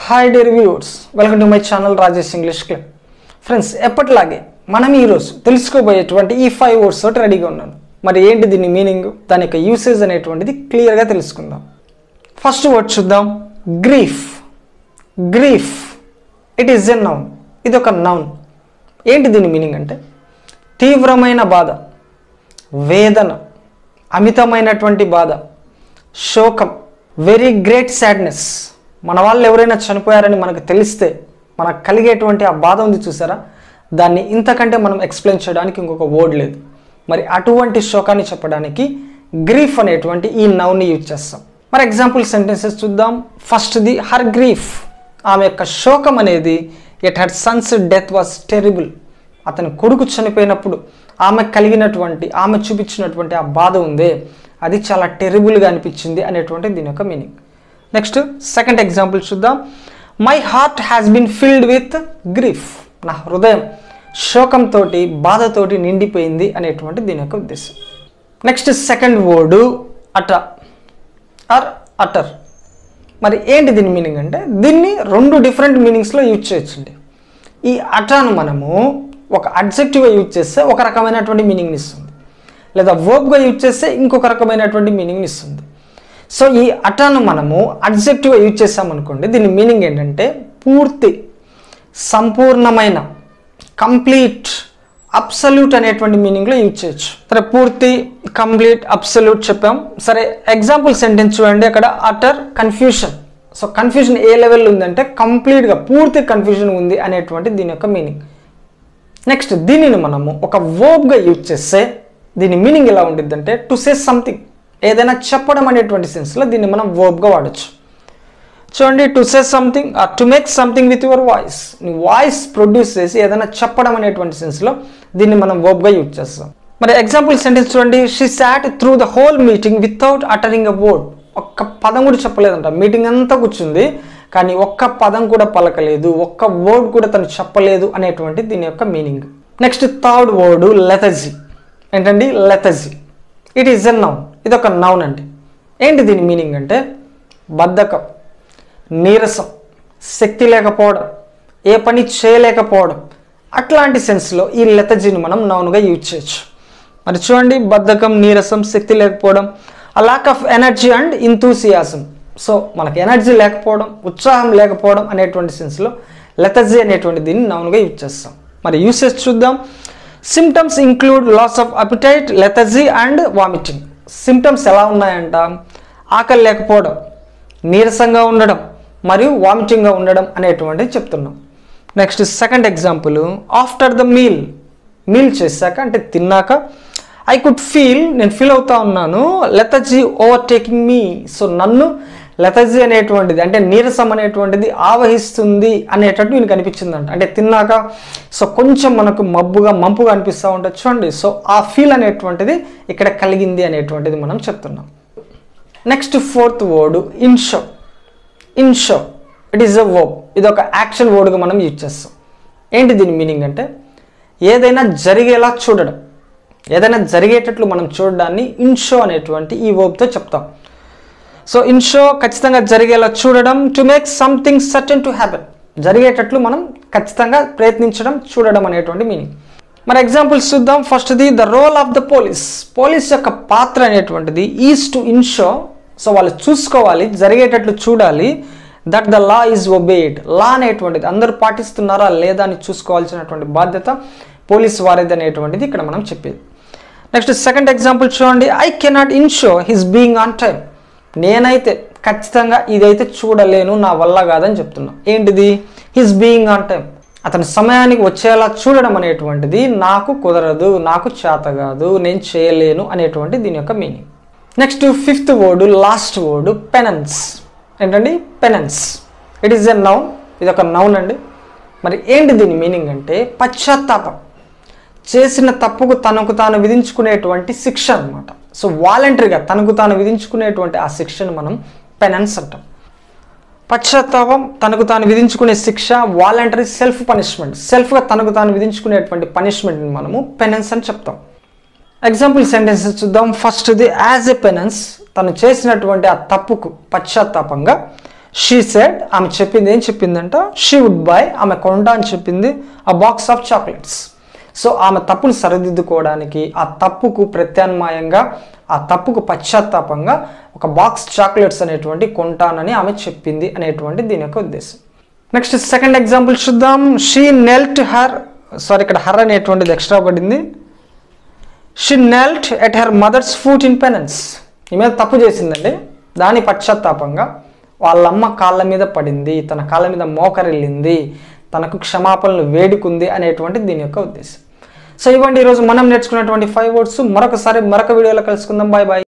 Hi dear viewers, welcome to my channel Rajesh English club. Friends, ఎప్పటిలాగే మనం ఈరోజు తెలుసుకోబోయేటువంటి ఈ 5 వర్డ్స్ తోటి రెడీగా ఉన్నాను. మరి ఏంటి దీని మీనింగ్, దాని యొక్క యూసేజ్ అనేటువంటిది క్లియర్గా తెలుసుకుందాం. ఫస్ట్ వర్డ్ చూద్దాం, grief. Grief it is a noun. ఇది ఒక నౌన్. ఏంటి దీని మీనింగ్ అంటే తీవ్రమైన బాధ, వేదన, అమితమైనటువంటి బాధ, శోకం, వెరీ గ్రేట్ సాడ్నెస్. మన వాళ్ళు ఎవరైనా చనిపోయారని మనకు తెలిస్తే మనకు కలిగేటువంటి ఆ బాధ ఉంది చూసారా, దాన్ని ఇంతకంటే మనం ఎక్స్ప్లెయిన్ చేయడానికి ఇంకొక వర్డ్ లేదు. మరి అటువంటి శోకాన్ని చెప్పడానికి గ్రీఫ్ అనేటువంటి ఈ నౌన్ని యూజ్ చేస్తాం. మరి ఎగ్జాంపుల్ సెంటెన్సెస్ చూద్దాం. ఫస్ట్ది, హర్ గ్రీఫ్. ఆమె యొక్క శోకం అనేది at her son's death was terrible. అతని కొడుకు చనిపోయినప్పుడు ఆమె కలిగినటువంటి, ఆమె చూపించినటువంటి ఆ బాధ ఉందే, అది చాలా టెరిబుల్గా అనిపించింది అనేటువంటి దీని యొక్క మీనింగ్. నెక్స్ట్ సెకండ్ ఎగ్జాంపుల్ చూద్దాం. My heart has been filled with grief. నా హృదయం శోకంతో, బాధతోటి నిండిపోయింది అనేటువంటి దీని యొక్క ఉద్దేశం. Next second word utter or utter. మరి ఏంటి దీని మీనింగ్ అంటే దీన్ని 2 డిఫరెంట్ మీనింగ్స్లో యూజ్ చేయొచ్చండి. ఈ అటర్ను మనము ఒక అడ్జెక్టివ్గా యూజ్ చేస్తే ఒక రకమైనటువంటి మీనింగ్ని ఇస్తుంది, లేదా వర్బ్గా యూజ్ చేస్తే ఇంకొక రకమైనటువంటి మీనింగ్ని ఇస్తుంది. సో ఈ అటర్ను మనము అడ్జెక్టివ్గా యూజ్ చేసామనుకోండి, దీని మీనింగ్ ఏంటంటే పూర్తి, సంపూర్ణమైన, కంప్లీట్, అబ్సల్యూట్ అనేటువంటి మీనింగ్లో యూజ్ చేయొచ్చు. సరే, పూర్తి, కంప్లీట్, అబ్సల్యూట్ చెప్పాం. సరే, ఎగ్జాంపుల్ సెంటెన్స్ చూడండి. అక్కడ అటర్ కన్ఫ్యూషన్. సో కన్ఫ్యూజన్ ఏ లెవెల్లో ఉందంటే కంప్లీట్గా, పూర్తి కన్ఫ్యూజన్ ఉంది అనేటువంటి దీని యొక్క మీనింగ్. నెక్స్ట్ దీనిని మనము ఒక వర్బ్గా యూజ్ చేస్తే దీని మీనింగ్ ఎలా ఉంటుందంటే టు సే సంథింగ్, ఏదైనా చెప్పడం అనేటువంటి సెన్స్లో దీన్ని మనం వర్బ్గా వాడచ్చు. చూడండి, to say something or to make something with your voice. నీ వాయిస్ ప్రొడ్యూస్ చేసి ఏదైనా చెప్పడం అనేటువంటి సెన్స్లో దీన్ని మనం వర్బ్గా యూజ్ చేస్తాం. మరి ఎగ్జాంపుల్ సెంటెన్స్ చూడండి. She sat through the whole meeting without uttering a word. ఒక్క పదం కూడా చెప్పలేదంట. మీటింగ్ అంతా కూర్చుంది కానీ ఒక్క పదం కూడా పలకలేదు, ఒక్క వర్డ్ కూడా తను చెప్పలేదు అనేటువంటి దీని యొక్క meaning. Next third word lethargy. ఏంటండి lethargy? It is a noun. ఇది ఒక నౌన్ అండి. ఏంటి దీని మీనింగ్ అంటే బద్ధకం, నీరసం, శక్తి లేకపోవడం, ఏ పని చేయలేకపోవడం, అట్లాంటి సెన్స్లో ఈ లెథజీని మనం నౌన్గా యూజ్ చేయొచ్చు. మరి చూడండి, బద్ధకం, నీరసం, శక్తి లేకపోవడం, a lack of energy and enthusiasm. So మనకి ఎనర్జీ లేకపోవడం, ఉత్సాహం లేకపోవడం అనేటువంటి సెన్స్లో లెథజీ అనేటువంటి దీన్ని నౌన్గా యూజ్ చేస్తాం. మరి యూసేజ్ చూద్దాం. Symptoms include loss of appetite, lethargy and vomiting. Symptoms ఎలా ఉన్నాయంట? ఆకలి లేకపోవడం, నీరసంగా ఉండడం మరియు వామిటింగ్గా ఉండడం అనేటువంటిది చెప్తున్నాం. Next second example, after the meal. Meal చేశాక అంటే తిన్నాక, ఐ కుడ్ ఫీల్, నేను ఫీల్ అవుతా ఉన్నాను, లెథజీ ఓవర్టేకింగ్ మీ. సో నన్ను లెథజీ అనేటువంటిది అంటే నీరసం అనేటువంటిది ఆవహిస్తుంది అనేటట్టు నేను కనిపించిందంట. అంటే తిన్నాక సో కొంచెం మనకు మంపుగా అనిపిస్తూ ఉంటుంది చూడండి. సో ఆ ఫీల్ అనేటువంటిది ఇక్కడ కలిగింది అనేటువంటిది మనం చెప్తున్నాం. Next fourth word ensure. Ensure it is a verb. ఇది ఒక యాక్షన్ వర్డ్గా మనం యూజ్ చేస్తాం. ఏంటి దీని మీనింగ్ అంటే ఏదైనా జరిగేలా చూడడం, ఏదైనా జరిగేటట్లు మనం చూడడాన్ని ఇన్షో అనేటువంటి ఈ వర్బ్తో చెప్తాం. సో ఇన్షో ఖచ్చితంగా జరిగేలా చూడడం, to make something certain to happen, జరిగేటట్లు మనం ఖచ్చితంగా ప్రయత్నించడం, చూడడం అనేటువంటి మీనింగ్. మరి ఎగ్జాంపుల్స్ చూద్దాం. ఫస్ట్ది, the role of the police. Police యొక్క పాత్ర అనేటువంటిది ఈజ్ టు ఇన్షో. సో వాళ్ళు చూసుకోవాలి, జరిగేటట్లు చూడాలి, that the law is obeyed. Law అనేటువంటిది అందరూ పాటిస్తున్నారా లేదా అని చూసుకోవాల్సినటువంటి బాధ్యత పోలీస్ వారిది అనేటువంటిది ఇక్కడ మనం చెప్పేది. నెక్స్ట్ సెకండ్ ఎగ్జాంపుల్ చూడండి. I cannot ensure his being on time. నేనైతే ఖచ్చితంగా ఇదైతే చూడలేను, నా వల్ల కాదని చెప్తున్నా. ఏంటిది? His being on time. అతని సమయానికి వచ్చేలా చూడడం అనేటువంటిది నాకు కుదరదు, నాకు చేత కాదు, నేను చేయలేను అనేటువంటి దీని యొక్క meaning. Next fifth word, last word penance. ఏంటండి penance? It is a noun. ఇది ఒక నౌన్ అండి. మరి ఏంటి దీని మీనింగ్ అంటే పశ్చాత్తాపం, చేసిన తప్పుకు తనకు తాను విధించుకునేటువంటి శిక్ష అనమాట. సో వాలంటరీగా తనకు తాను విధించుకునేటువంటి ఆ శిక్షను మనం పెనెన్స్ అంటాం. పశ్చాత్తాపం, తనకు తాను విధించుకునే శిక్ష, వాలంటరీ సెల్ఫ్ పనిష్మెంట్, సెల్ఫ్గా తనకు తాను విధించుకునేటువంటి పనిష్మెంట్ని మనము పెనెన్స్ అని చెప్తాం. ఎగ్జాంపుల్ సెంటెన్సెస్ చూద్దాం. ఫస్ట్ది, యాజ్ ఎ పెనెన్స్, తను చేసినటువంటి ఆ తప్పుకు పశ్చాత్తాపంగా షీ సెడ్, ఆమె చెప్పింది ఏం చెప్పిందంట, షీ వుడ్ బై, ఆమె కొంటా అని చెప్పింది అ బాక్స్ ఆఫ్ చాక్లెట్స్. సో ఆమె తప్పును సరిదిద్దుకోవడానికి, ఆ తప్పుకు ప్రత్యామ్నాయంగా, ఆ తప్పుకు పశ్చాత్తాపంగా ఒక బాక్స్ చాక్లెట్స్ అనేటువంటి కొంటానని ఆమె చెప్పింది అనేటువంటి దీని యొక్క ఉద్దేశం. నెక్స్ట్ సెకండ్ ఎగ్జాంపుల్ చూద్దాం. షీ నెల్ట్ హర్, సారీ ఇక్కడ హర్ అనేటువంటిది ఎక్స్ట్రా పడింది. She knelt at her mothers foot in penance. ఈమె తప్పు చేసిందండి, దాని పశ్చాత్తాపంగా వాళ్ళమ్మ కాళ్ళ మీద పడింది, తన కాళ్ళ మీద మోకరిల్లింది, తనకు క్షమాపణలు వేడుకుంది అనేటువంటి దీని యొక్క ఉద్దేశం. సో ఇవ్వండి ఈరోజు మనం నేర్చుకున్నటువంటి 5 words. మరొక వీడియోలో కలుసుకుందాం. Bye bye.